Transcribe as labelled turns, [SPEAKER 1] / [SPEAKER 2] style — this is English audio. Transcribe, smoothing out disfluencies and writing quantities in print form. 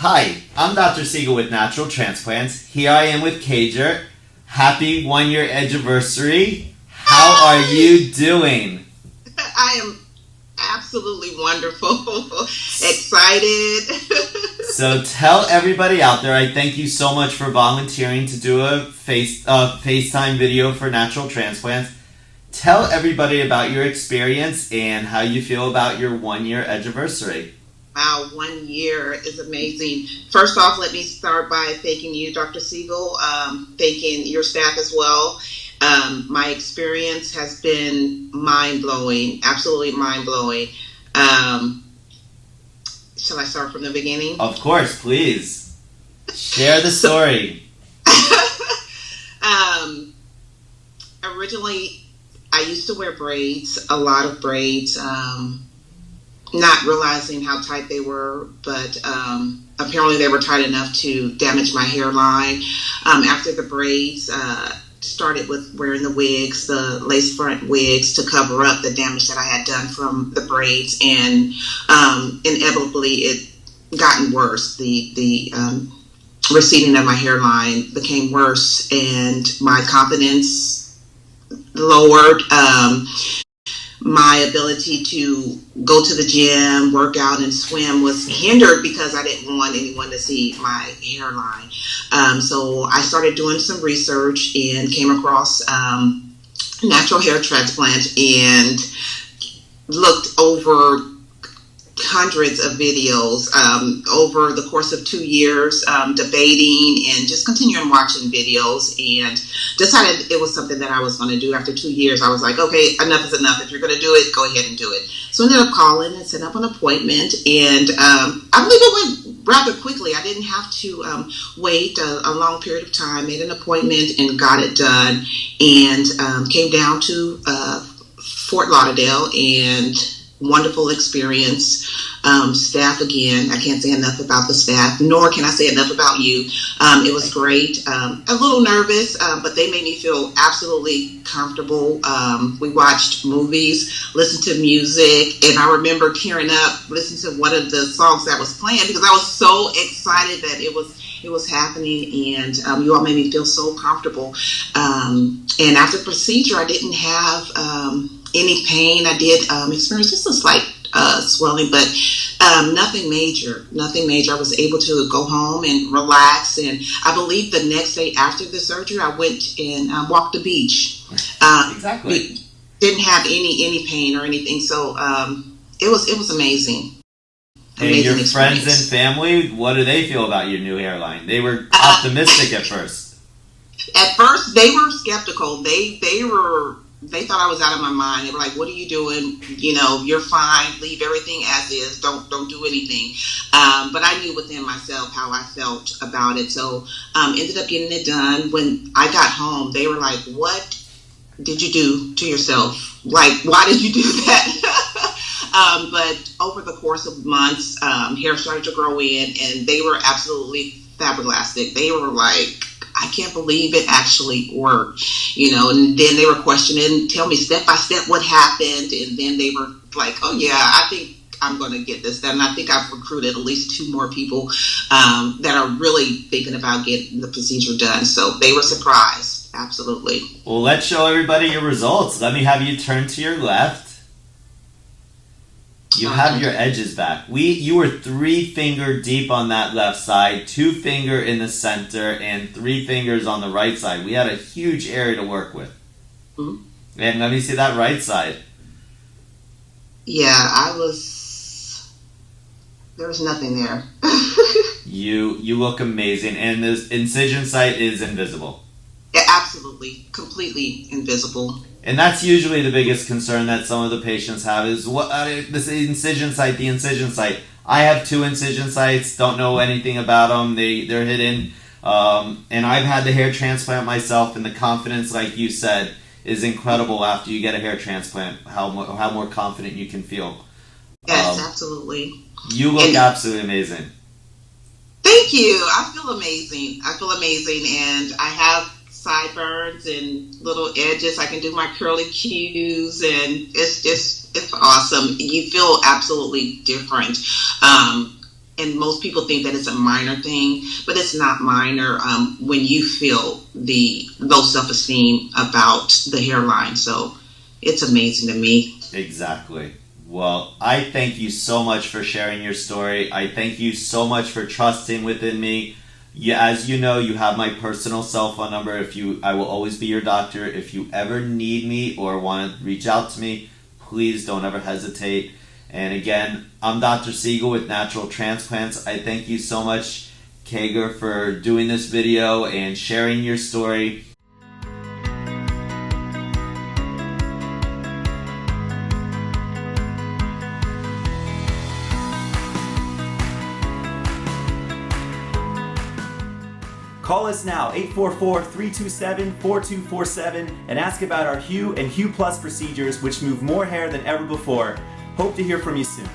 [SPEAKER 1] Hi, I'm Dr. Siegel with Natural Transplants. Here I am with Cager. Happy 1-year anniversary. How are you doing?
[SPEAKER 2] I am absolutely wonderful. Excited.
[SPEAKER 1] So tell everybody out there, I thank you so much for volunteering to do a FaceTime video for Natural Transplants. Tell everybody about your experience and how you feel about your 1-year anniversary.
[SPEAKER 2] Wow, 1 year is amazing. First off, let me start by thanking you, Dr. Siegel, thanking your staff as well. My experience has been mind-blowing, absolutely mind-blowing. Shall I start from the beginning?
[SPEAKER 1] Of course, please. Share the story.
[SPEAKER 2] Originally, I used to wear braids, a lot of braids, not realizing how tight they were, but apparently they were tight enough to damage my hairline. After the braids, started with wearing the wigs, the lace front wigs, to cover up the damage that I had done from the braids, and inevitably it gotten worse. The receding of my hairline became worse, and my confidence lowered. My ability to go to the gym, work out, and swim was hindered because I didn't want anyone to see my hairline. So I started doing some research and came across natural hair transplant and looked over hundreds of videos over the course of 2 years, debating and just continuing watching videos, and decided it was something that I was going to do. After 2 years, I was like, okay, enough is enough. If you're going to do it, go ahead and do it. So I ended up calling and setting up an appointment, and I believe it went rather quickly. I didn't have to wait a long period of time. Made an appointment and got it done, and came down to Fort Lauderdale, and wonderful experience. Staff, again, I can't say enough about the staff, nor can I say enough about you. It was great. A little nervous, but they made me feel absolutely comfortable. We watched movies, listened to music, and I remember tearing up listening to one of the songs that was playing because I was so excited that it was happening, and you all made me feel so comfortable. And after the procedure, I didn't have any pain. I did experience just a slight swelling, but nothing major. I was able to go home and relax, and I believe the next day after the surgery, I went and walked the beach.
[SPEAKER 1] Exactly.
[SPEAKER 2] Didn't have any pain or anything, so it was amazing.
[SPEAKER 1] And your friends and family, what do they feel about your new hairline? They were optimistic at first.
[SPEAKER 2] At first, they were skeptical. They thought I was out of my mind. They were like, "What are you doing? You know, you're fine. Leave everything as is. Don't do anything." But I knew within myself how I felt about it. So ended up getting it done. When I got home, they were like, "What did you do to yourself? Like, why did you do that?" But over the course of months, hair started to grow in, and they were absolutely flabbergasted. They were like, I can't believe it actually worked, and then they were questioning, tell me step by step what happened. And then they were like, oh yeah, I think I'm going to get this done. And I think I've recruited at least 2 more people that are really thinking about getting the procedure done. So they were surprised. Absolutely.
[SPEAKER 1] Well, let's show everybody your results. Let me have you turn to your left. You have your edges back. You were 3-finger deep on that left side, 2-finger in the center, and 3 fingers on the right side. We had a huge area to work with. Mm-hmm. And let me see that right side.
[SPEAKER 2] Yeah, there was nothing there.
[SPEAKER 1] You look amazing, and this incision site is invisible.
[SPEAKER 2] Yeah, absolutely, completely invisible.
[SPEAKER 1] And that's usually the biggest concern that some of the patients have is this incision site, the incision site. I have 2 incision sites, don't know anything about them. They're hidden. And I've had the hair transplant myself, and the confidence, like you said, is incredible after you get a hair transplant, how more confident you can feel.
[SPEAKER 2] Yes, absolutely.
[SPEAKER 1] You look absolutely amazing.
[SPEAKER 2] Thank you. I feel amazing, and I have sideburns and little edges. I can do my curlicues, and it's awesome. You feel absolutely different. and most people think that it's a minor thing, but it's not minor when you feel the low self-esteem about the hairline. So it's amazing to me.
[SPEAKER 1] Exactly. Well, I thank you so much for sharing your story. I thank you so much for trusting within me. As you know, you have my personal cell phone number. I will always be your doctor. If you ever need me or want to reach out to me, please don't ever hesitate. And again, I'm Dr. Siegel with Natural Transplants. I thank you so much, Kager, for doing this video and sharing your story.
[SPEAKER 3] Call us now, 844-327-4247, and ask about our Hue and Hue Plus procedures, which move more hair than ever before. Hope to hear from you soon.